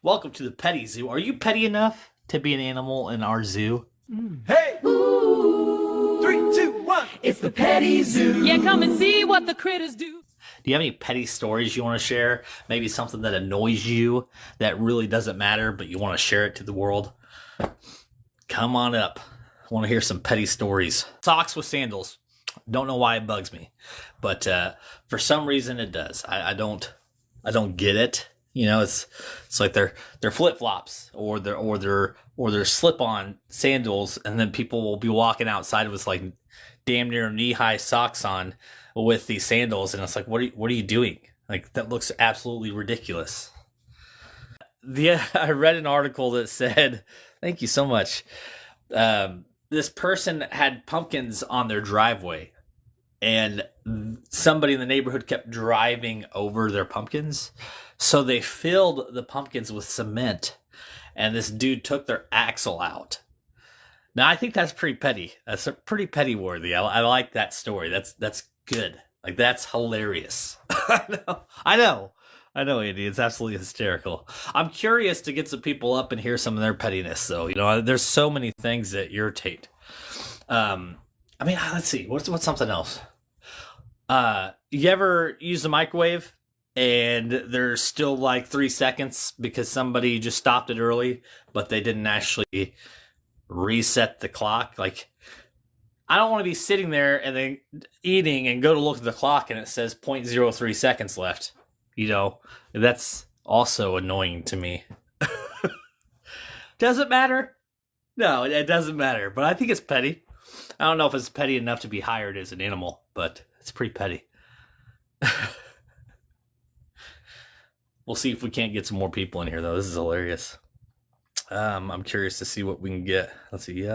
Welcome to the petty zoo. Are you petty enough to be an animal in our zoo? Hey! Three, two, one. It's the petty zoo. Yeah, come and see what the critters do. Do you have any petty stories you want to share? Maybe something that annoys you that really doesn't matter, but you want to share it to the world? Come on up. I want to hear some petty stories. Socks with sandals. Don't know why it bugs me, but for some reason it does. I don't get it. You know, it's like they're flip flops or they're slip on sandals, and then people will be walking outside with like damn near knee high socks on with these sandals, and it's like, what are you doing? Like, that looks absolutely ridiculous. I read an article that said, thank you so much. This person had pumpkins on their driveway, and somebody in the neighborhood kept driving over their pumpkins. So they filled the pumpkins with cement, and this dude took their axle out. Now, I think that's pretty petty. That's a pretty petty worthy. I like that story. That's good. Like, that's hilarious. I know, Andy. It's absolutely hysterical. I'm curious to get some people up and hear some of their pettiness, though. You know, there's so many things that irritate. Let's see. What's something else? You ever use the microwave and there's still like 3 seconds because somebody just stopped it early, but they didn't actually reset the clock? Like, I don't want to be sitting there and then eating and go to look at the clock and it says 0.03 seconds left. You know, that's also annoying to me. Does it matter? No, it doesn't matter, but I think it's petty. I don't know if it's petty enough to be hired as an animal, but it's pretty petty. We'll see if we can't get some more people in here, though. This is hilarious. I'm curious to see what we can get. Let's see.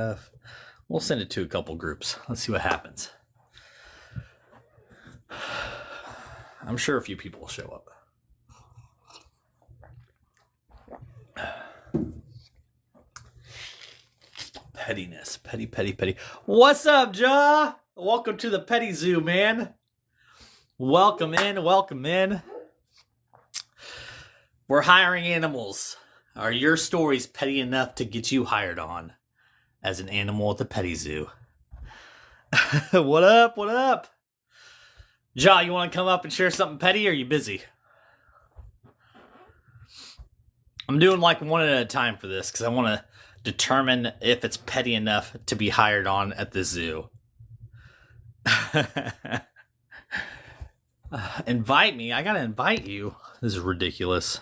We'll send it to a couple groups. Let's see what happens. I'm sure a few people will show up. Pettiness. Petty. What's up, Ja? Welcome to the petty zoo, man. Welcome in. We're hiring animals. Are your stories petty enough to get you hired on as an animal at the petty zoo? What up? Ja, you want to come up and share something petty, or are you busy? I'm doing like one at a time for this because I want to determine if it's petty enough to be hired on at the zoo. Invite me. I gotta invite you. This is ridiculous.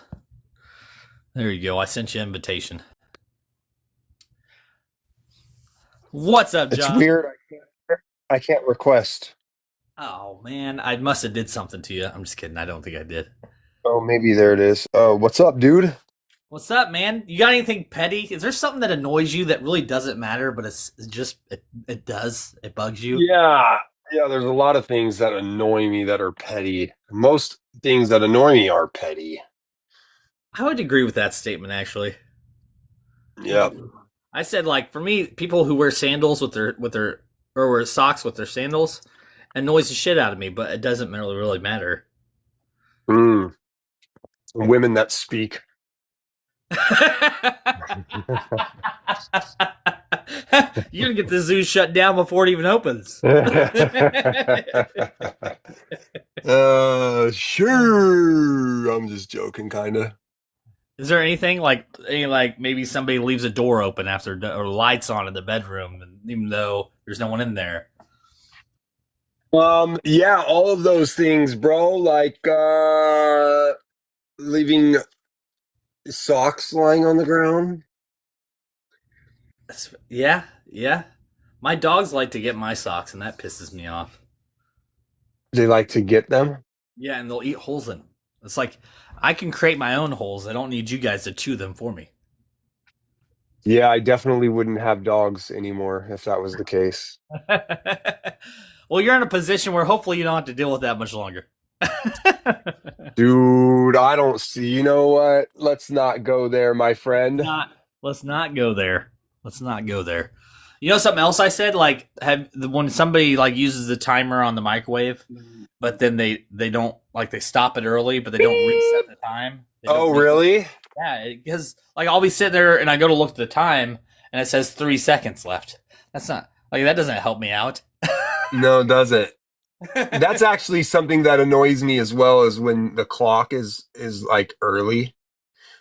There you go. I sent you an invitation. What's up, John? It's weird. I can't request. Oh man, I must have did something to you. I'm just kidding. I don't think I did. Oh, maybe there it is. What's up, dude? What's up, man? You got anything petty? Is there something that annoys you that really doesn't matter, but it does? It bugs you? Yeah, there's a lot of things that annoy me that are petty. Most things that annoy me are petty. I would agree with that statement, actually. Yeah. I said, like, for me, people who wear sandals or wear socks with their sandals annoys the shit out of me, but it doesn't really matter. Women that speak. You're gonna get the zoo shut down before it even opens. Sure. I'm just joking, kind of. Is there anything like maybe somebody leaves a door open after or lights on in the bedroom, and even though there's no one in there? Yeah, all of those things, bro. Like leaving socks lying on the ground. Yeah. My dogs like to get my socks, and that pisses me off. They like to get them? Yeah, and they'll eat holes in them. It's like, I can create my own holes. I don't need you guys to chew them for me. Yeah, I definitely wouldn't have dogs anymore if that was the case. Well, you're in a position where hopefully you don't have to deal with that much longer. Dude, I don't see. You know what? Let's not go there, my friend. Let's not go there. You know something else I said? Like, when somebody like uses the timer on the microwave, but then they don't, like, they stop it early, but they don't reset the time. Oh, really? Yeah, because like I'll be sitting there and I go to look at the time and it says 3 seconds left. That's not like that doesn't help me out. No, does it? That's actually something that annoys me as well as when the clock is like early.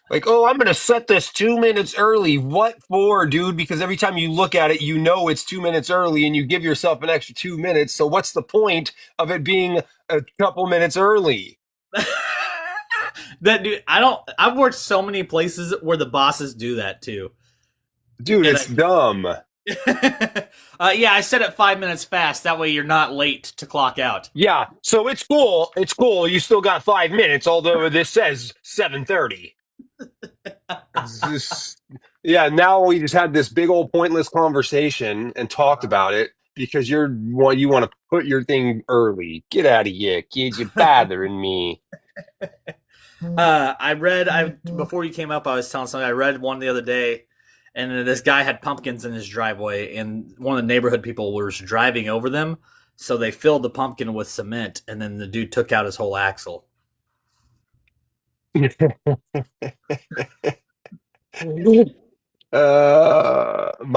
Like, oh, I'm gonna set this 2 minutes early. What for, dude? Because every time you look at it, you know it's 2 minutes early and you give yourself an extra 2 minutes. So what's the point of it being a couple minutes early? That dude, I don't. I've worked so many places where the bosses do that too. Dude, And it's dumb. yeah, I set it 5 minutes fast. That way you're not late to clock out. Yeah, so it's cool. It's cool. You still got 5 minutes, although this says 7:30. It's just, yeah, now we just had this big old pointless conversation and talked about it because you want to put your thing early. Get out of here, kid. You're bothering me. I read. I before you came up, I was telling somebody I read one the other day, and this guy had pumpkins in his driveway, and one of the neighborhood people was driving over them, so they filled the pumpkin with cement, and then the dude took out his whole axle. My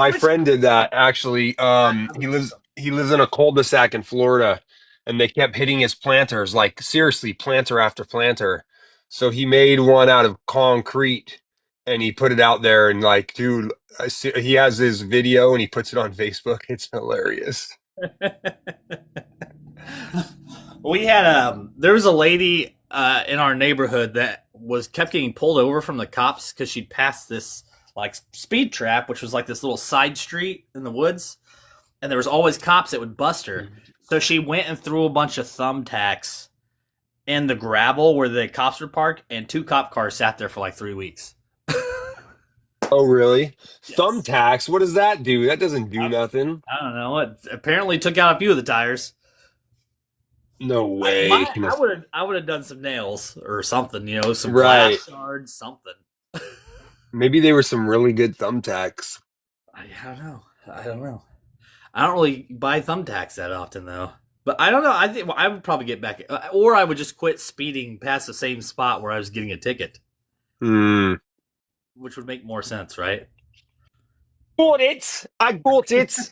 Which friend did that actually. I would do something. He lives in a cul-de-sac in Florida, and they kept hitting his planters, like seriously, planter after planter. So he made one out of concrete, and he put it out there, and like, dude, he has his video, and he puts it on Facebook. It's hilarious. We had there was a lady in our neighborhood that was kept getting pulled over from the cops because she'd passed this like speed trap, which was like this little side street in the woods, and there was always cops that would bust her. So she went and threw a bunch of thumbtacks in the gravel where the cops would park, and two cop cars sat there for like 3 weeks. Oh, really? Yes. Thumbtacks? What does that do? That doesn't do I, nothing. I don't know. It apparently took out a few of the tires. No way. I would have done some nails or something, some Right. glass shards, something. Maybe they were some really good thumbtacks. I don't know. I don't know. I don't really buy thumbtacks that often though. But I don't know. I think I would probably get back, or I would just quit speeding past the same spot where I was getting a ticket, Hmm. which would make more sense, right? Got it. I got it.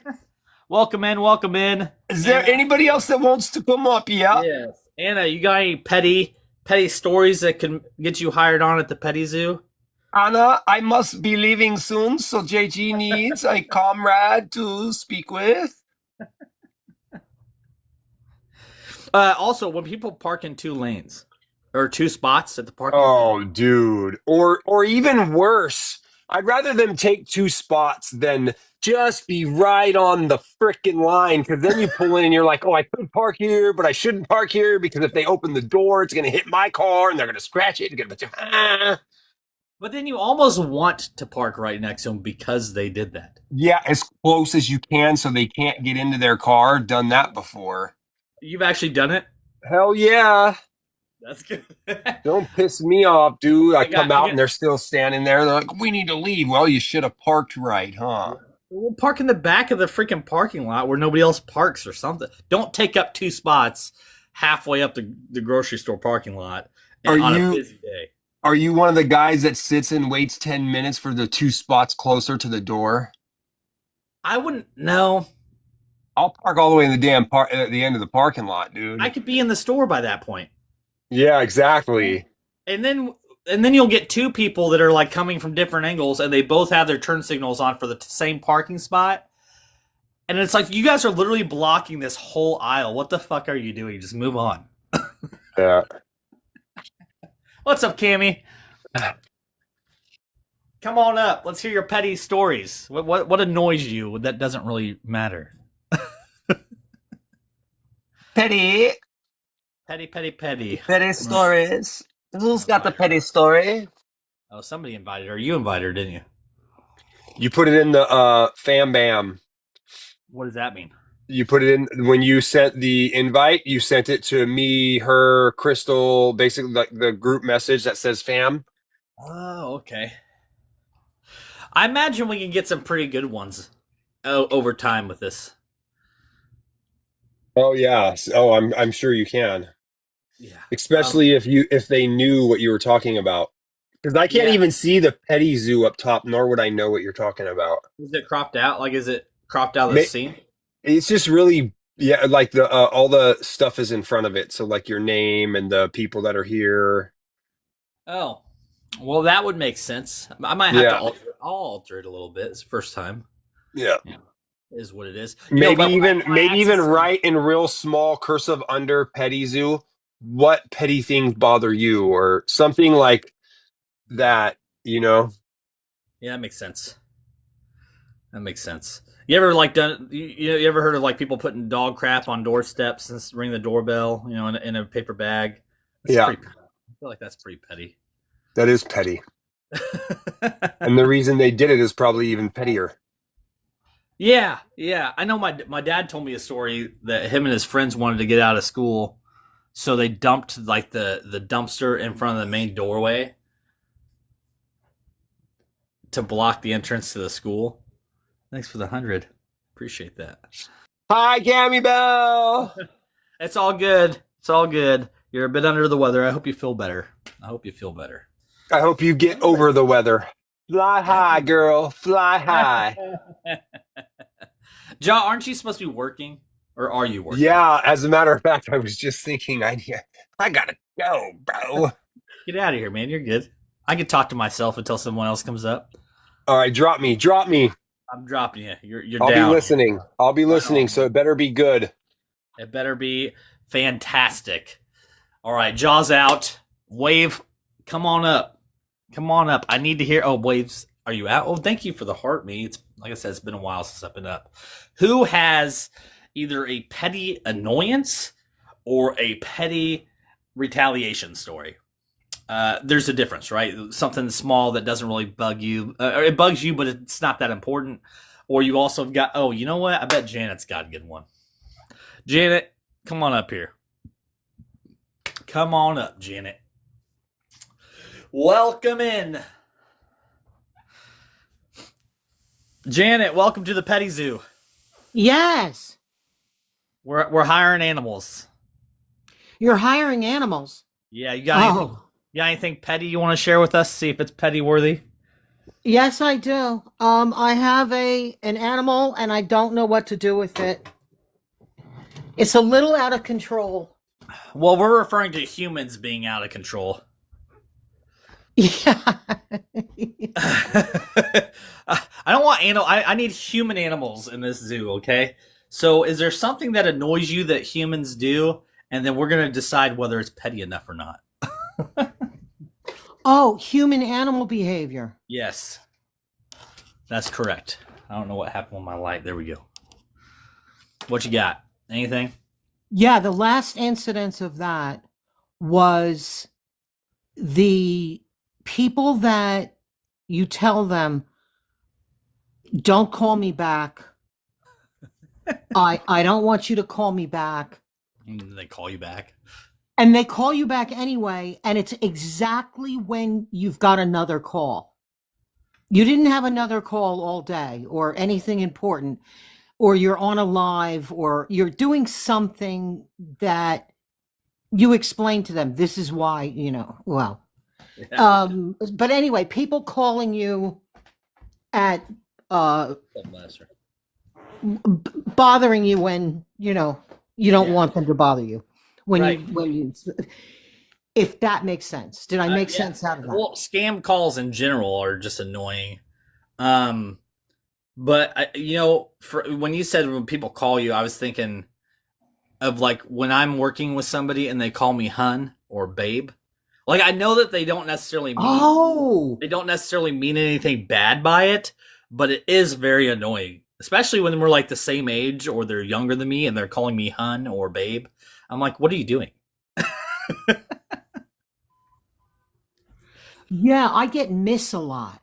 Welcome in, welcome in. Is there anybody else that wants to come up? Yeah. Yes, Anna, you got any petty stories that can get you hired on at the petty zoo? Anna, I must be leaving soon, so JG needs a comrade to speak with. Also, when people park in two lanes or two spots at the parking lot. Oh, dude. Or even worse. I'd rather them take two spots than just be right on the frickin' line, because then you pull in and you're like, oh, I could park here, but I shouldn't park here because if they open the door, it's gonna hit my car and they're gonna scratch it and get a bunch of But then you almost want to park right next to them because they did that. Yeah, as close as you can so they can't get into their car. Done that before. You've actually done it? Hell yeah. That's good. Don't piss me off, dude. I come I out got, and they're still standing there. They're like, we need to leave. Well, you should have parked right, huh? we'll park in the back of the freaking parking lot where nobody else parks or something. Don't take up two spots halfway up the grocery store parking lot Are on a you busy day. are you one of the guys that sits and waits 10 minutes for the two spots closer to the door? I wouldn't know. I'll park all the way in the damn park at the end of the parking lot, I dude. could be in the store by that point. Yeah, exactly. And then you'll get two people that are like coming from different angles and they both have their turn signals on for the same parking spot. And it's like you guys are literally blocking this whole aisle. What the fuck are you doing? Just move on. Yeah. What's up, Cammy? Come on up. Let's hear your petty stories. What annoys you that doesn't really matter? Petty, Petty. petty stories. Who's got the petty story? Oh, somebody invited her. You invited her, didn't you? You put it in the fam bam. What does that mean? You put it in when you sent the invite, you sent it to me, her, Crystal, basically like the group message that says fam. Oh, okay. I imagine we can get some pretty good ones over time with this. Oh yeah. Oh, I'm sure you can. Yeah. Especially if they knew what you were talking about. Because I can't Yeah. even see the petty zoo up top, nor would I know what you're talking about. Is it cropped out? Like, is it cropped out of the Ma- scene? It's just really, yeah, like the all the stuff is in front of it. So like your name and the people that are here. Oh, well, that would make sense. I might have to Yeah, alter. I'll alter it a little bit. It's the first time. yeah. Yeah, is what it is. Maybe But even when I maybe even access them, write in real small cursive under petty zoo what petty things bother you or something like that, you know? yeah, that makes sense. That makes sense. You ever like done? You ever heard of like people putting dog crap on doorsteps and ring the doorbell? You know, in a paper bag. That's Yeah, pretty. I feel like that's pretty petty. that is petty. And the reason they did it is probably even pettier. Yeah, yeah. I know my dad told me a story that him and his friends wanted to get out of school, so they dumped like the dumpster in front of the main doorway to block the entrance to the school. Thanks for the 100. Appreciate that. Hi, Gammy Bell. It's all good. It's all good. You're a bit under the weather. I hope you feel better. I hope you feel better. I hope you get over the weather. Fly high, girl. Fly high. Ja, aren't you supposed to be working, or are you working? Yeah, as a matter of fact, I was just thinking I gotta go, bro. Get out of here, man. You're good. I can talk to myself until someone else comes up. All right, drop me, drop me. I'm dropping you. You're I'll be down. listening. I'll be listening, so it better be good. It better be fantastic. All right, Jaws out. Wave, come on up. Come on up. I need to hear. Oh, Waves, are you out? Oh, thank you for the heart, me. It's like I said, it's been a while since I've been up. Who has either a petty annoyance or a petty retaliation story? There's a difference, right? Something small that doesn't really bug you, or it bugs you, but it's not that important. Or you also have got, oh, you know what? I bet Janet's got a good one. Janet, come on up here. Come on up, Janet. Welcome in. Janet, welcome to the Petty Zoo. Yes, We're hiring animals. you're hiring animals. Yeah, you got anything petty you want to share with us? See if it's petty worthy. Yes, I do. I have an animal and I don't know what to do with it. It's a little out of control. Well, we're referring to humans being out of control. Yeah. I don't want animal. I need human animals in this zoo. Okay. So, is there something that annoys you that humans do, and then we're gonna decide whether it's petty enough or not? Oh, human animal behavior. Yes, that's correct. I don't know what happened with my light. There we go. What you got? Anything? Yeah, the last incidence of that was the people that you tell them, don't call me back. I don't want you to call me back. And they call you back. And they call you back anyway, and it's exactly when you've got another call. You didn't have another call all day or anything important, or you're on a live, or you're doing something that you explain to them. This is why, well. But anyway, people calling you at bothering you when, you don't want them to bother you. Right. If that makes sense. Did I make Yeah. sense out of that? Well, scam calls in general are just annoying. But when you said when people call you, I was thinking of like when I'm working with somebody and they call me hun or babe. Like I know that they don't necessarily mean anything bad by it, but it is very annoying, especially when we're like the same age or they're younger than me and they're calling me hun or babe. I'm like, what are you doing? Yeah, I get miss a lot.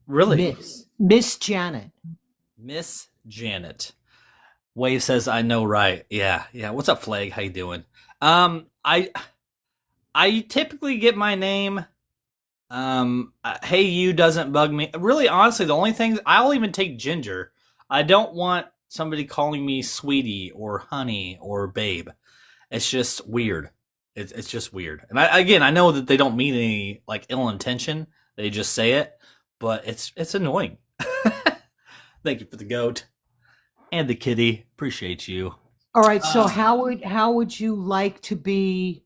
Really? Miss Janet. Miss Janet. Wave says, I know, right. Yeah. What's up, Flag? How you doing? I typically get my name. Hey, you doesn't bug me. Really, honestly, the only things I'll even take Ginger. I don't want somebody calling me sweetie or honey or babe. It's just weird. It's just weird. And I know that they don't mean any like ill intention. They just say it, but it's annoying. Thank you for the goat and the kitty. Appreciate you. All right, so Uh, how would you like to be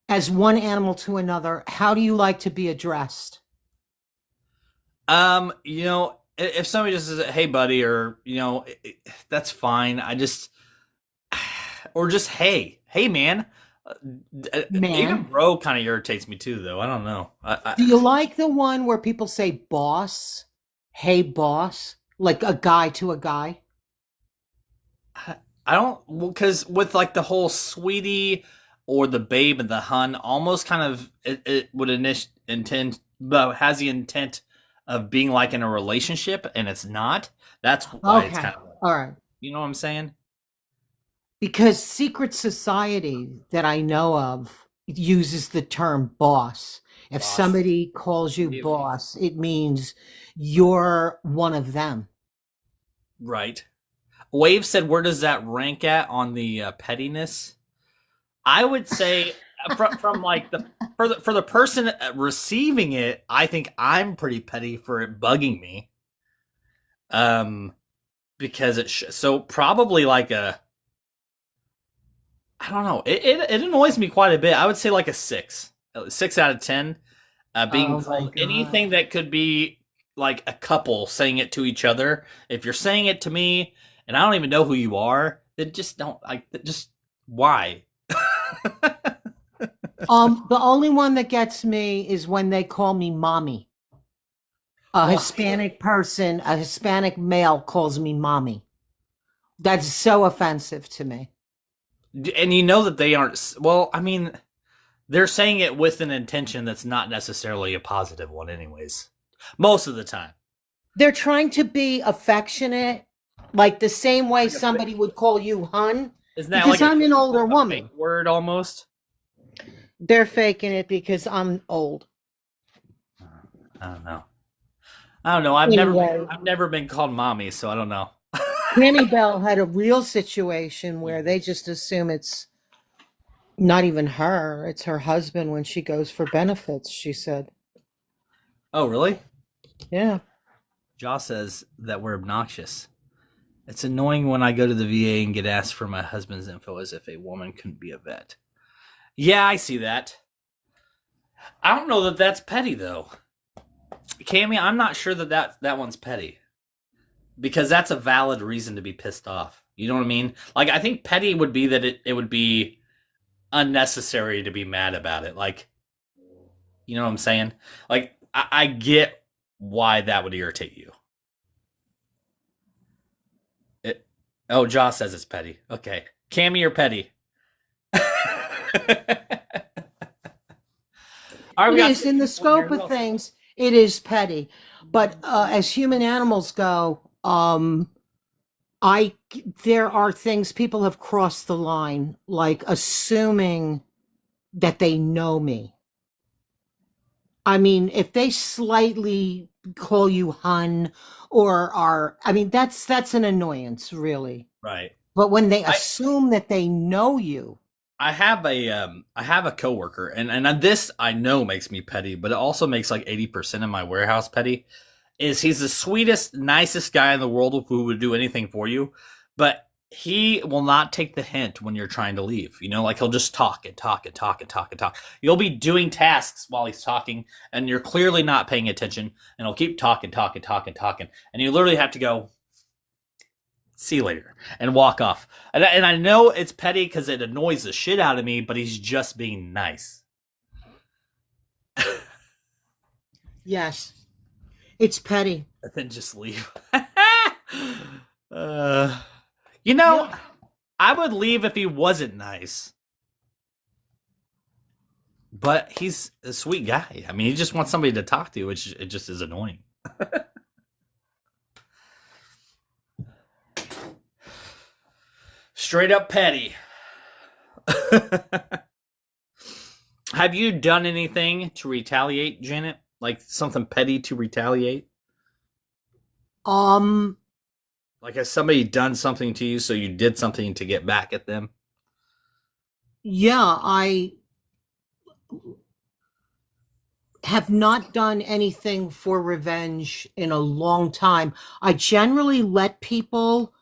as one animal to another? How do you like to be addressed? You know, if somebody just says, "Hey, buddy," or that's fine. I just or just hey, man. Uh, Even Man. bro kind of irritates me too, though. I don't know. Do you like the one where people say boss? Hey, boss? Like a guy to a guy? I don't because with like the whole sweetie or the babe and the hun, almost kind of it would intend, but has the intent of being like in a relationship, and it's not. That's why it's Okay. kind of like, All right. you know what I'm saying? Because secret society that I know of uses the term boss. If Boss. somebody calls you Really? boss, it means you're one of them. Right. Wave said, "Where does that rank at on the pettiness?" I would say from like for the person receiving it, I think I'm pretty petty for it bugging me. Um, because so probably like a I don't know. It annoys me quite a bit. I would say like a 6 out of 10. Being Oh my told God. anything that could be like a couple saying it to each other. If you're saying it to me and I don't even know who you are, then just don't like. Just why? The only one that gets me is when they call me mommy. A Well, Hispanic person, a Hispanic male calls me mommy. That's so offensive to me. and you know that they aren't. Well, I mean, they're saying it with an intention that's not necessarily a positive one, anyways. Most of the time, They're trying to be affectionate, like the same way like a fake, somebody would call you hun, isn't that because like I'm an older a fake woman. word almost? They're faking it because I'm old. I don't know. I don't know. Anyway, I've never been called mommy, so I don't know. Tammy Bell had a real situation where they just assume it's not even her, it's her husband when she goes for benefits, she said. Oh, really? Yeah. Joss says that we're obnoxious. It's annoying when I go to the VA and get asked for my husband's info as if a woman couldn't be a vet. Yeah, I see that. I don't know that that's petty though. Cammy, I'm not sure that one's petty because that's a valid reason to be pissed off. You know what I mean? Like I think petty would be that it would be unnecessary to be mad about it. Like, you know what I'm saying? Like I get why that would irritate you. It, oh, Joss says it's petty. Okay. Cammy or petty? All right, we It got is two in the people in here. scope Who of else? things, it is petty. But as human animals go, I there are things people have crossed the line, like assuming that they know me. I mean, if they slightly call you hun or are, I mean, that's an annoyance, really. Right. But when they I assume that they know you, I have a coworker, and this I know makes me petty, but it also makes like 80% of my warehouse petty. Is he's the sweetest, nicest guy in the world who would do anything for you, but he will not take the hint when you're trying to leave. You know, like he'll just talk and talk and talk and talk and talk. You'll be doing tasks while he's talking, and you're clearly not paying attention, and he'll keep talking, talking, talking, talking, and you literally have to go, see you later, and walk off. And I know it's petty because it annoys the shit out of me, but he's just being nice. yes, it's petty. And then just leave. uh, you know, Yeah. I would leave if he wasn't nice. But he's a sweet guy. I mean, he just wants somebody to talk to, which it just is annoying. Straight up petty. Have you done anything to retaliate, Janet? Like something petty to retaliate? Um, Like has somebody done something to you so you did something to get back at them? yeah, I have not done anything for revenge in a long time. I generally let people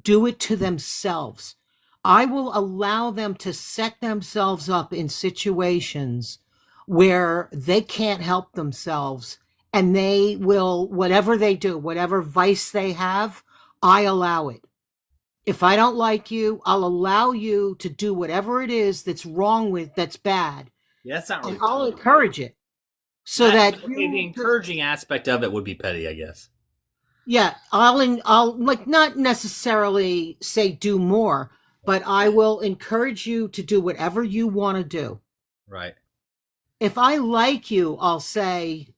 do it to themselves. I will allow them to set themselves up in situations where they can't help themselves, and they will, whatever they do, whatever vice they have, I allow it. If I don't like you, I'll allow you to do whatever it is that's wrong with, that's bad, Yeah, that's not and really I'll petty. encourage it so that Okay, the you, encouraging aspect of it would be petty, I guess. yeah, I'll like not necessarily say do more, but I will encourage you to do whatever you want to do. Right. If I like you, I'll say,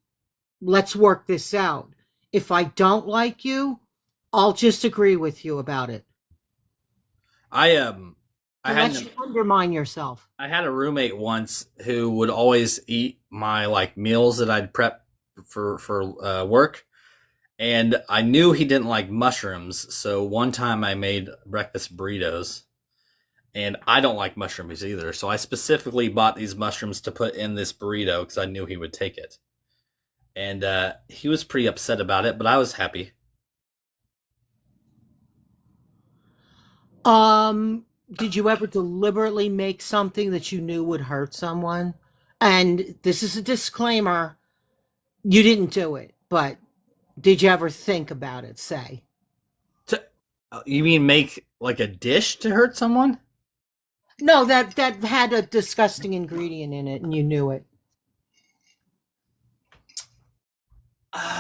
let's work this out. If I don't like you, I'll just agree with you about it I to let you undermine yourself. I had a roommate once who would always eat my like meals that I'd prep for work, and I knew he didn't like mushrooms. So one time I made breakfast burritos, and I don't like mushrooms either. So I specifically bought these mushrooms to put in this burrito because I knew he would take it, and he was pretty upset about it, but I was happy. Did you ever deliberately make something that you knew would hurt someone? And this is a disclaimer, you didn't do it, but did you ever think about it, say? To, you mean make like a dish to hurt someone? No, that had a disgusting ingredient in it and you knew it.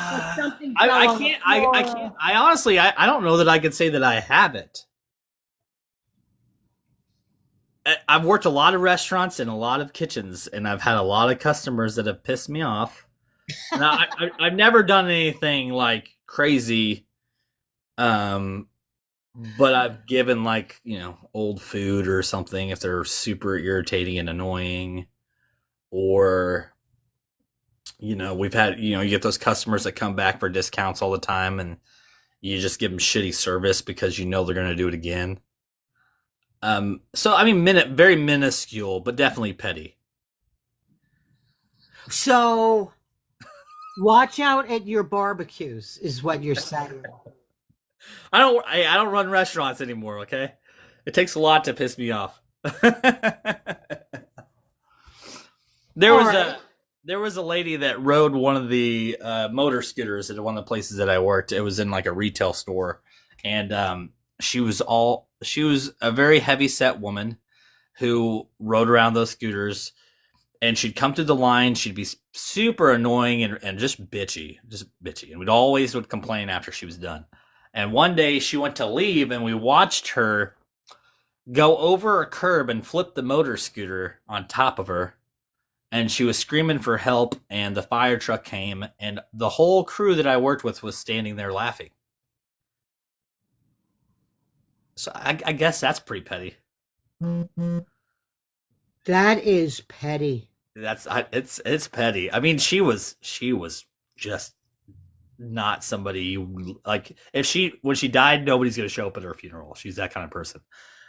Like something fell I on the can't. I floor. can't. I honestly, I don't know that I could say that I haven't. I've worked a lot of restaurants and a lot of kitchens, and I've had a lot of customers that have pissed me off. Now, I've never done anything like crazy, um, but I've given like old food or something if they're super irritating and annoying, or we've had you get those customers that come back for discounts all the time, and you just give them shitty service because you know they're going to do it again. So I mean, very minuscule, but definitely petty. So watch out at your barbecues, is what you're saying. I don't run restaurants anymore. Okay, it takes a lot to piss me off. there All was right. a there was a lady that rode one of the motor scooters at one of the places that I worked. It was in like a retail store, and she was a very heavy set woman who rode around those scooters, and she'd come through the line. She'd be super annoying and just bitchy, and we'd always would complain after she was done. And one day she went to leave, and we watched her go over a curb and flip the motor scooter on top of her. And she was screaming for help, and the fire truck came, and the whole crew that I worked with was standing there laughing. So I guess that's pretty petty. That is petty. It's petty. I mean, she was just not somebody you like. If she when she died, nobody's gonna show up at her funeral. She's that kind of person.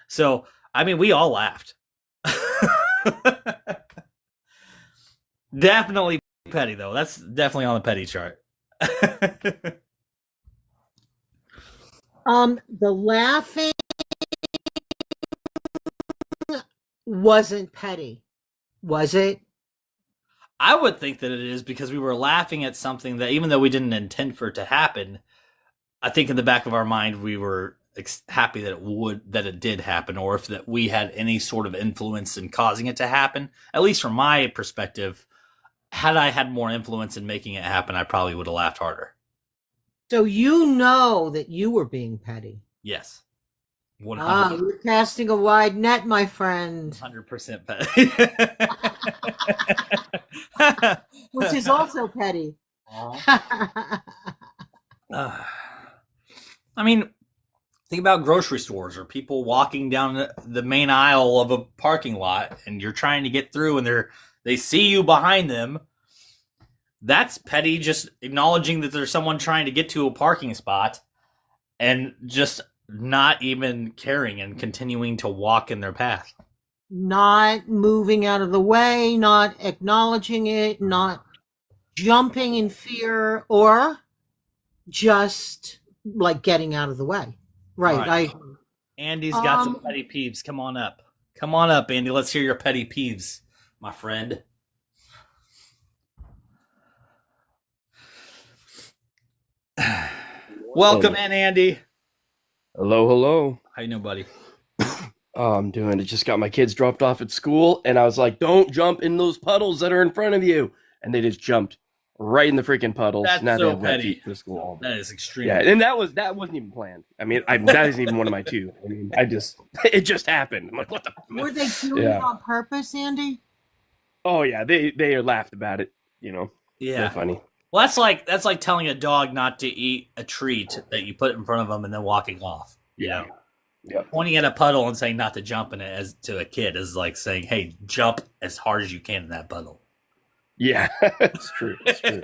So I mean, we all laughed. Definitely petty though. That's definitely on the petty chart. The laughing wasn't petty, was it? I would think that it is because we were laughing at something that, even though we didn't intend for it to happen, I think in the back of our mind we were happy that it did happen, or if that we had any sort of influence in causing it to happen. At least from my perspective, had I had more influence in making it happen, I probably would have laughed harder. So you know that you were being petty. Yes, You're casting a wide net, my friend. 100% petty. Which is also petty. I mean, think about grocery stores or people walking down the main aisle of a parking lot, and you're trying to get through, and they see you behind them. That's petty, just acknowledging that there's someone trying to get to a parking spot and just not even caring and continuing to walk in their path. Not moving out of the way, not acknowledging it, not jumping in fear, or just like getting out of the way. Right. Right. Andy's got some Um, petty peeves. Come on up. Come on up, Andy. Let's hear your petty peeves, my friend. Welcome in, Andy. Hello, hello. How you doing, buddy? Oh, I'm doing it. Just got my kids dropped off at school, and I was like, don't jump in those puddles that are in front of you. And they just jumped right in the freaking puddles. That's now so they have wet petty. feet for school all day. That is extreme. Yeah, and that wasn't even planned. I mean, that isn't even one of my two. I mean, it just happened. I'm like, what the? were they doing Yeah. it on purpose, Andy? Oh yeah, they laughed about it. You know, Yeah. they're funny. Well, that's like telling a dog not to eat a treat that you put in front of them and then walking off. Yeah. Yeah. Pointing at a puddle and saying not to jump in it as to a kid is like saying, "Hey, jump as hard as you can in that puddle." Yeah, it's true. It's true.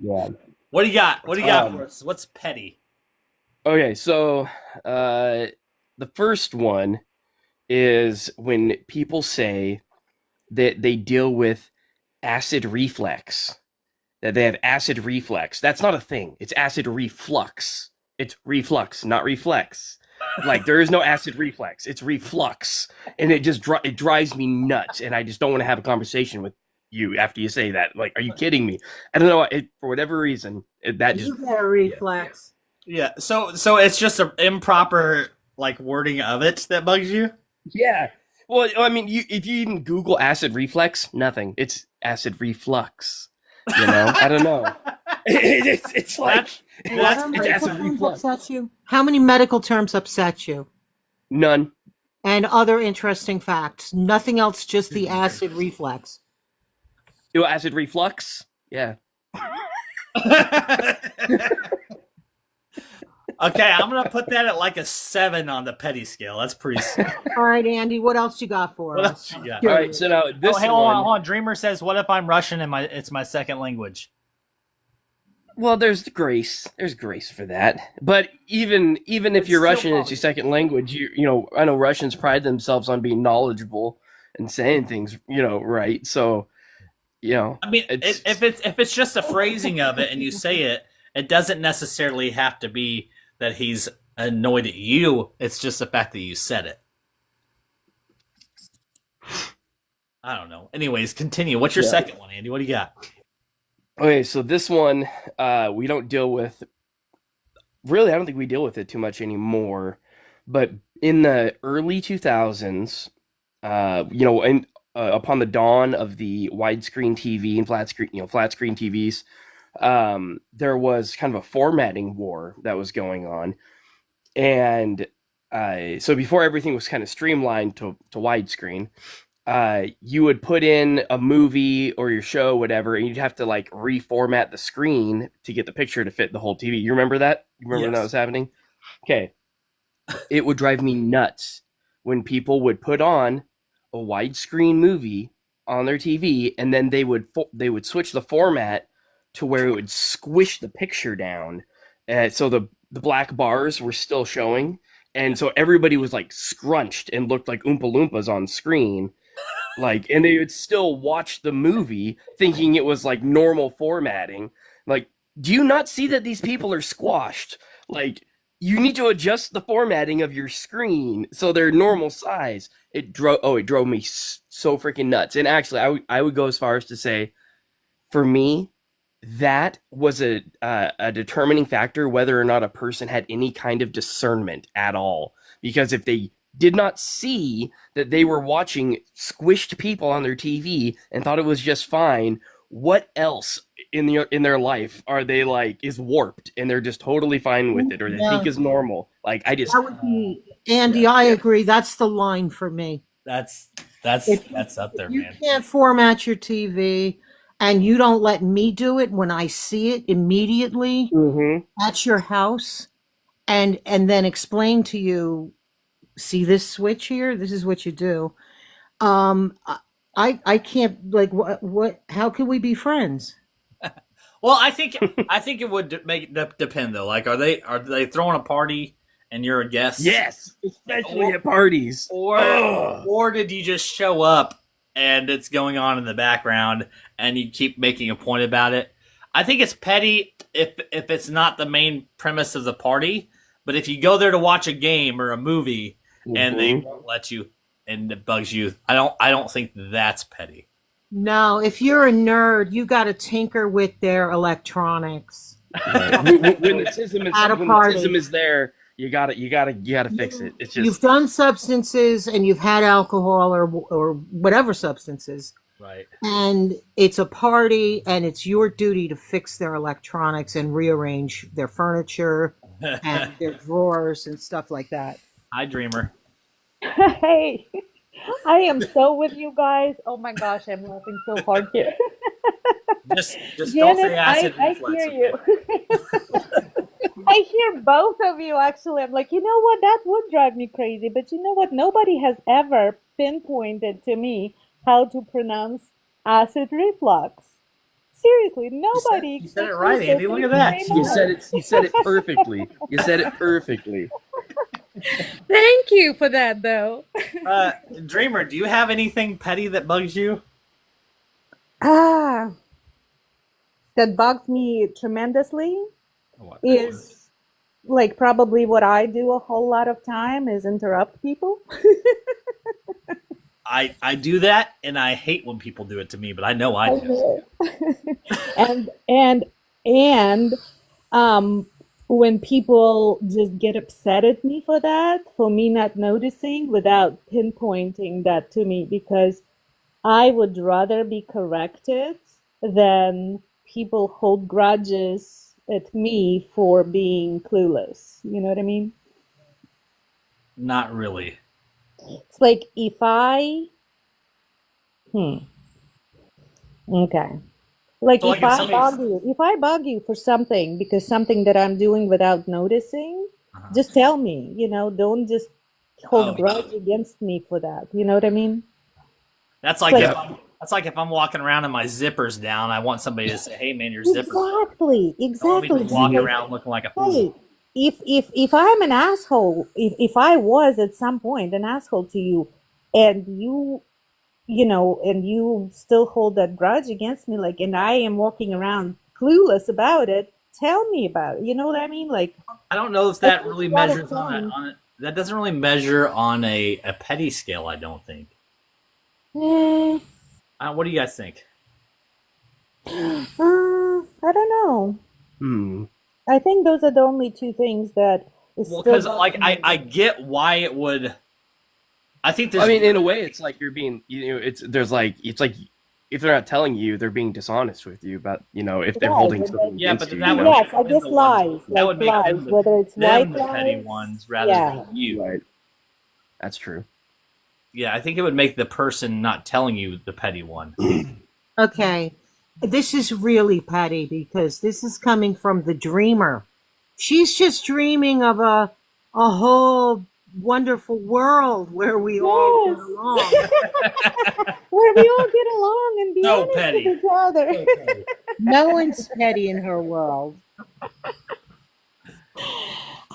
Yeah. What do you got? What do you got Um, for us? What's petty? Okay, so the first one is when people say that they deal with acid reflex, that they have acid reflex. That's not a thing. It's acid reflux. It's reflux, not reflex. Like there is no acid reflex. It's reflux, and it just it drives me nuts, and I just don't want to have a conversation with you after you say that. Like, are you kidding me? I don't know. For whatever reason, that just You get a reflex. Yeah. So it's just an improper like wording of it that bugs you. yeah. Well, I mean, if you even Google acid reflex, nothing. It's acid reflux. You know, I don't know. It's like That's What it's acid terms reflux. upset you? How many medical terms upset you? None. And other interesting facts. Nothing else, just the acid reflex. Acid reflux. Yeah. Okay, I'm gonna put that at like a 7 on the petty scale. That's pretty. All right, Andy, what else you got for What us? else you got? All right. So now this Hey, one. hold on. Dreamer says, "What if I'm Russian and it's my second language?" Well, there's grace. There's grace for that. But even if It's you're still Russian, it's wrong. your second language. You know, I know Russians pride themselves on being knowledgeable and saying things, right. So, I mean, it's if it's just a phrasing of it and you say it, it doesn't necessarily have to be that he's annoyed at you. It's just the fact that you said it. I don't know. Anyways, continue. What's your Yeah. second one, Andy? What do you got? okay. So this one, we don't deal with. Really, I don't think we deal with it too much anymore. But in the early 2000s, and upon the dawn of the widescreen TV and flat screen TVs, there was kind of a formatting war that was going on, and so before everything was kind of streamlined to widescreen, you would put in a movie or your show, whatever, and you'd have to like reformat the screen to get the picture to fit the whole TV. You remember that? You remember when that Yes. was happening? Okay. It would drive me nuts when people would put on a widescreen movie on their TV, and then they would switch the format to where it would squish the picture down, so the black bars were still showing, and so everybody was like scrunched and looked like Oompa Loompas on screen, like, and they would still watch the movie thinking it was like normal formatting. Like, do you not see that these people are squashed? Like, you need to adjust the formatting of your screen so they're normal size. It drove me so freaking nuts. And actually, I would go as far as to say, for me, that was a determining factor whether or not a person had any kind of discernment at all. Because if they did not see that they were watching squished people on their TV and thought it was just fine, what else in their life are they like is warped and they're just totally fine with it, or they think is normal? Like, I just That would be, Andy, I agree. That's the line for me. That's If that's up there, You man. can't format your TV and you don't let me do it when I see it immediately at your house and then explain to you, see this switch here? This is what you do. I can't, like, what how can we be friends? Well, I think it would depend though. Like, are they throwing a party and you're a guest? yes, especially at parties. Or did you just show up and it's going on in the background, and you keep making a point about it. I think it's petty if it's not the main premise of the party, but if you go there to watch a game or a movie and they won't let you and it bugs you, I don't think that's petty. No, if you're a nerd, you got to tinker with their electronics. when the At a party. tism is there, you gotta fix it. It's just You've done substances and you've had alcohol or whatever substances, Right. and it's a party, and it's your duty to fix their electronics and rearrange their furniture and their drawers and stuff like that. Hi, Dreamer. Hey, I am so with you guys. Oh my gosh, I'm laughing so hard here. Just don't say Janet, acid I reflux. hear you. I hear both of you actually. I'm like, you know what? That would drive me crazy. But you know what? Nobody has ever pinpointed to me how to pronounce acid reflux. Seriously, nobody. You said it right, Andy. Look at that. you said it perfectly. You said it perfectly. Thank you for that, though. Dreamer, do you have anything petty that bugs you? Ah, that bugs me tremendously is like probably what I do a whole lot of time is interrupt people. I do that, and I hate when people do it to me, but I know I do. and when people just get upset at me for that, for me not noticing without pinpointing that to me, because I would rather be corrected than people hold grudges at me for being clueless. You know what I mean? Not really. It's like if I, okay. Like So, like, if somebody's- if I bug you for something because something that I'm doing without noticing, just tell me, don't just hold grudge against me for that. You know what I mean? That's like if I'm walking around and my zipper's down, I want somebody to say, "Hey, man, your zipper's down." Exactly. I don't want me to Exactly. walk around looking like a fool. Hey, if I'm an asshole, if I was at some point an asshole to you, and and you still hold that grudge against me, like, and I am walking around clueless about it, tell me about it. You know what I mean? Like, I don't know if that That's really a lot of measures fun. on it. That doesn't really measure on a petty scale, I don't think. eh, What do you guys think? I don't know. Hmm. I think those are the only two things that is Well, still because like I get why it would. I think there's. I mean, in a way, it's like you're being, it's like if they're not telling you, they're being dishonest with you about, if they're Right, holding but something Yeah, against but you. that you would know? Yes, I them guess the lies, ones- that like would make lies, them whether it's them white the petty lies. ones rather Yeah. than you. Right. That's true. Yeah, I think it would make the person not telling you the petty one. Okay, this is really petty because this is coming from the dreamer. She's just dreaming of a whole wonderful world where we all get Yes. along. Where we all get along and be So honest petty. with each other. No one's petty in her world.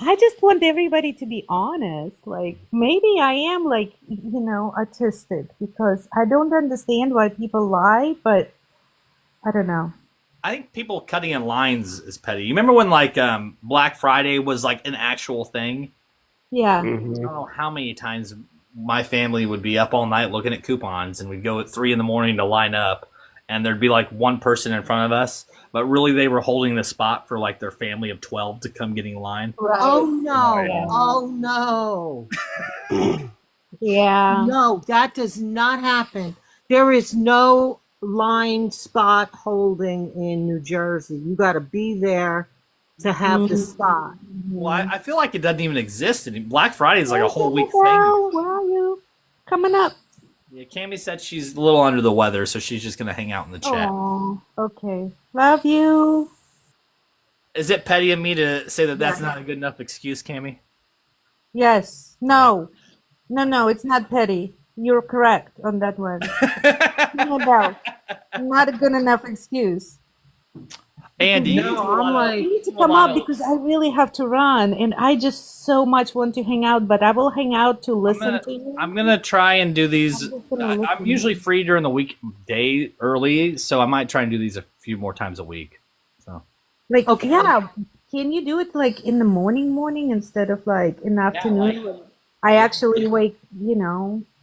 I just want everybody to be honest. Like, maybe I am, like, autistic because I don't understand why people lie, but I don't know. I think people cutting in lines is petty. You remember when like Black Friday was like an actual thing? Yeah. I don't know how many times my family would be up all night looking at coupons, and we'd go at 3 a.m. to line up, and there'd be like one person in front of us, but really they were holding the spot for like their family of 12 to come get in line. Oh no! Yeah. Oh no! Yeah. No, that does not happen. There is no line spot holding in New Jersey. You got to be there to have the spot. Well, I feel like it doesn't even exist. Black Friday is like a whole week Where thing. are you? Coming up. Yeah, Cammie said she's a little under the weather, so she's just gonna hang out in the chat. Oh, okay. Love you. Is it petty of me to say that that's not a good enough excuse, Cammie? Yes. No, it's not petty. You're correct on that one. No doubt. Not a good enough excuse. Andy, You you No, two I'm wanna- like, need to you come wanna- up because I really have to run, and I just so much want to hang out. But I will hang out to listen to you. I'm gonna try and do these. I'm just gonna I'm listen. usually free during the weekday early, so I might try and do these a few more times a week. So Like, Okay. yeah, can you do it like in the morning instead of like in the afternoon? When I actually wake,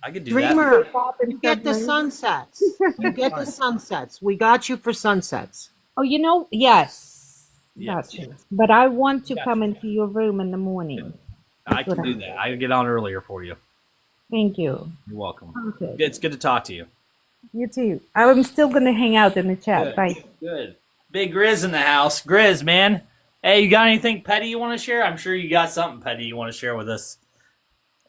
I could do that. Dreamer, pop and you get the stuff, right? sunsets. You get the sunsets. We got you for sunsets. Oh, yes, Yes. gotcha. But I want to Gotcha. come into your room in the morning. I can do that. I can get on earlier for you. Thank you. You're welcome. Okay. It's good to talk to you. You too. I'm still gonna hang out in the chat. Good. Bye. Good. Big Grizz in the house. Grizz, man. Hey, you got anything petty you want to share? I'm sure you got something petty you want to share with us.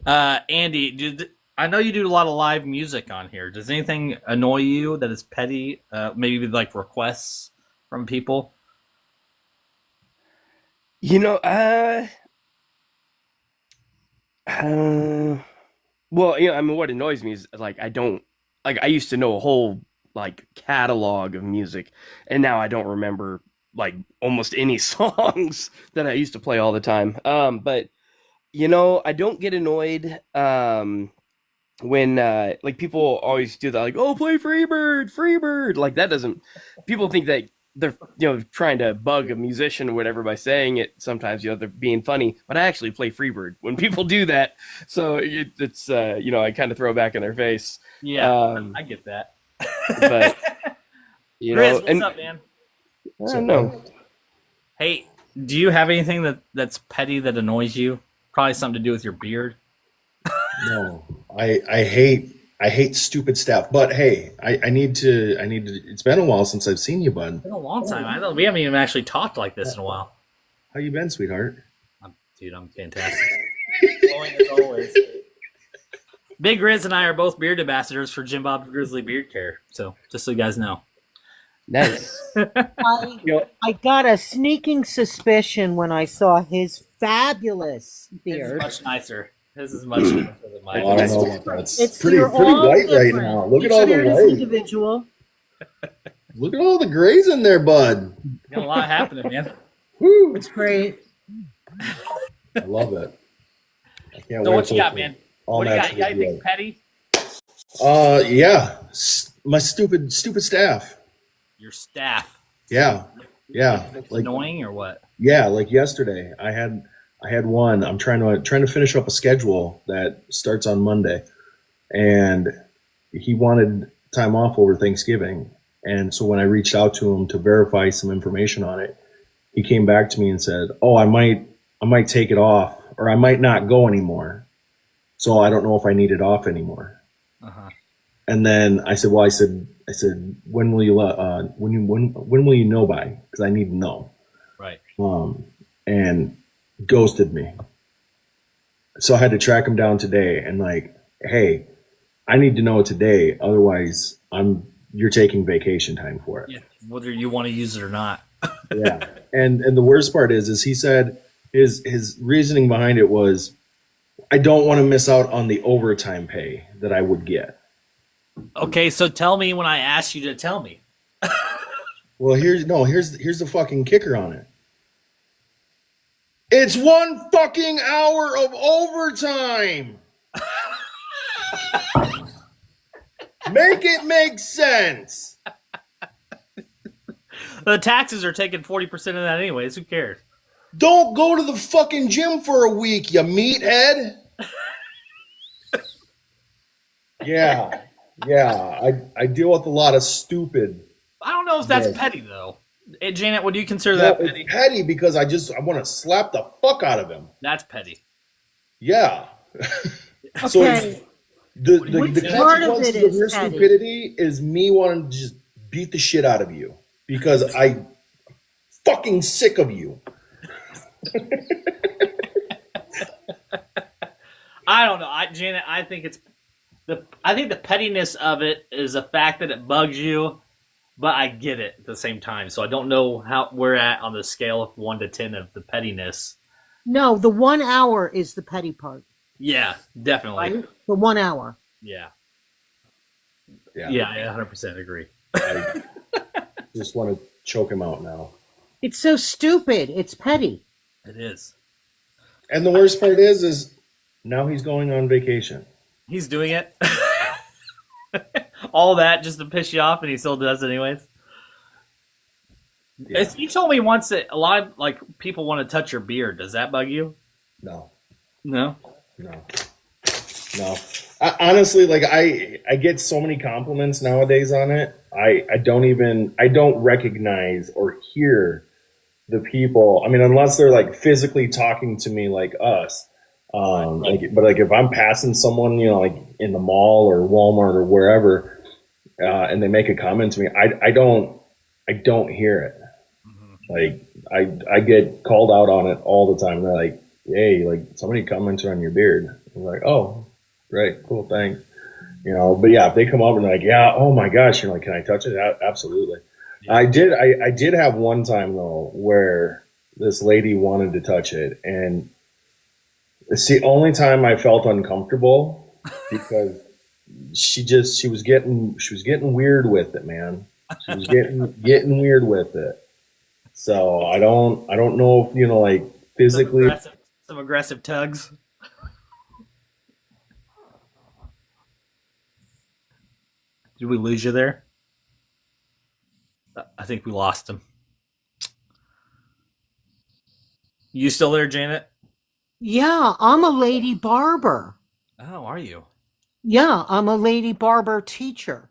Andy, I know you do a lot of live music on here. Does anything annoy you that is petty? Maybe like requests from people? Well, I mean, what annoys me is like I used to know a whole like catalog of music, and now I don't remember like almost any songs that I used to play all the time. But I don't get annoyed when like people always do that, like, oh, play Freebird, like that doesn't. People think that they're trying to bug a musician or whatever by saying it. Sometimes they're being funny, but I actually play Freebird when people do that. So it's I kind of throw back in their face. Yeah, I get that. But Grizz, what's up, man? I don't know. Hey, do you have anything that's petty that annoys you? Probably something to do with your beard. No, I hate stupid stuff. But hey, I need to. It's been a while since I've seen you, bud. It's been a long time. We haven't even actually talked like this in a while. How you been, sweetheart? Dude, I'm fantastic. Glowing as always. Big Grizz and I are both beard ambassadors for Jim Bob's Grizzly Beard Care. So, just so you guys know. Nice. I got a sneaking suspicion when I saw his fabulous His is beard. much nicer. His is much nicer than mine. Oh, I don't know about that. It's It's pretty you're pretty all white right different. now. Look at Each all the beard is white. individual. Look at all the grays in there, bud. Got a lot happening, man. Woo! It's great. I love it. I can't So wait what you till got, man? all What do you got? natural You got anything good. petty? Yeah. My stupid staff. Your staff. Yeah. It's Like annoying or what? yeah, like yesterday. I had one. I'm trying to finish up a schedule that starts on Monday, and he wanted time off over Thanksgiving. And so when I reached out to him to verify some information on it, he came back to me and said, "Oh, I might take it off, or I might not go anymore. So I don't know if I need it off anymore." Uh-huh. And then I said, "Well, I said, when will you when will you know by? Because I need to know." Right. And ghosted me. So I had to track him down today and like, hey, I need to know today, otherwise you're taking vacation time for it. Yeah. Whether you want to use it or not. Yeah. And the worst part is he said his reasoning behind it was, I don't want to miss out on the overtime pay that I would get. Okay, so tell me when I asked you to tell me. Well, here's the fucking kicker on it. It's 1 fucking hour of overtime. Make it make sense. The taxes are taking 40% of that anyways. Who cares? Don't go to the fucking gym for a week, you meathead. Yeah. I deal with a lot of stupid. I don't know if that's Yes. petty though. Hey, Janet, would you consider No, that it's petty? petty because I want to slap the fuck out of him. That's petty. Yeah. So Okay. the Which part of consequences it of is your petty? stupidity is me wanting to just beat the shit out of you because I fucking sick of you. I don't know. Janet, I think the pettiness of it is the fact that it bugs you, but I get it at the same time. So I don't know how we're at on the scale of 1 to 10 of the pettiness. No, the 1 hour is the petty part, Yeah, definitely. right? The 1 hour. Yeah, Yeah. yeah, I 100% agree. I just want to choke him out now. It's so stupid. It's petty. It is. And the worst part is now he's going on vacation. He's doing it. All that just to piss you off, and he still does it anyways. Yeah. You told me once that a lot of like people want to touch your beard. Does that bug you? No, No. no. Honestly, like I get so many compliments nowadays on it. I don't recognize or hear the people. I mean, unless they're like physically talking to me like us. But like if I'm passing someone, like in the mall or Walmart or wherever, and they make a comment to me, I don't hear it. Like I get called out on it all the time. They're like, "Hey, like somebody commented on your beard." I'm like, "Oh, great, cool, thanks." But yeah, if they come up and they're like, "Yeah, oh my gosh," you're like, "Can I touch it?" Absolutely. Yeah. I did have one time though where this lady wanted to touch it, and it's the only time I felt uncomfortable because she was getting weird with it, man. She was getting weird with it. So I don't know if like physically some aggressive tugs. Did we lose you there? I think we lost him. You still there, Janet? Yeah, I'm a lady barber. Oh, are you? Yeah, I'm a lady barber teacher.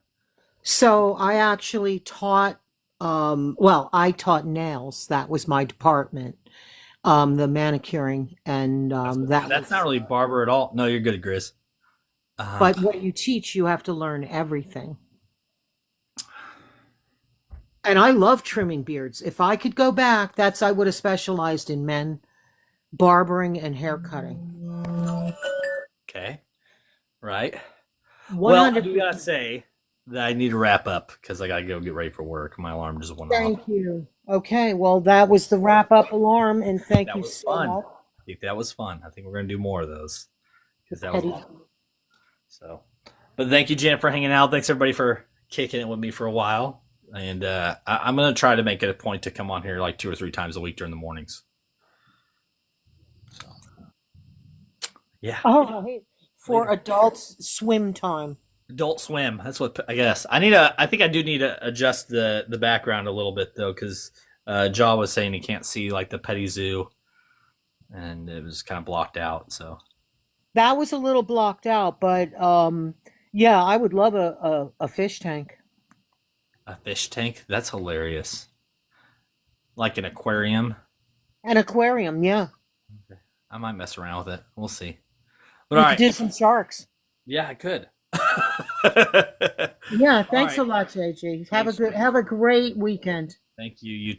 So I actually taught, I taught nails. That was my department, the manicuring, and That's not really barber at all. No, you're good, Grizz. But what you teach, you have to learn everything. And I love trimming beards. If I could go back, I would have specialized in men barbering and hair cutting. Okay, right. 100%. Well, I do gotta say that I need to wrap up because I gotta go get ready for work. My alarm just went off. Thank you. Okay, well, that was the wrap-up alarm, and thank you so much. I think that was fun. I think we're gonna do more of those because that was fun. So, but thank you, Janet, for hanging out. Thanks everybody for kicking it with me for a while. And I'm gonna try to make it a point to come on here like 2 or 3 times a week during the mornings. So, yeah. All right. For adults swim time. Adult Swim. That's what I guess. I think I do need to adjust the background a little bit though, because Jaw was saying he can't see like the petty zoo, and it was kind of blocked out. So that was a little blocked out, but yeah, I would love a fish tank. A fish tank? That's hilarious. Like an aquarium. An aquarium, yeah. Okay. I might mess around with it. We'll see. But you could do some sharks. Yeah, I could. Yeah, thanks a lot, JG. Have a great weekend. Thank you. You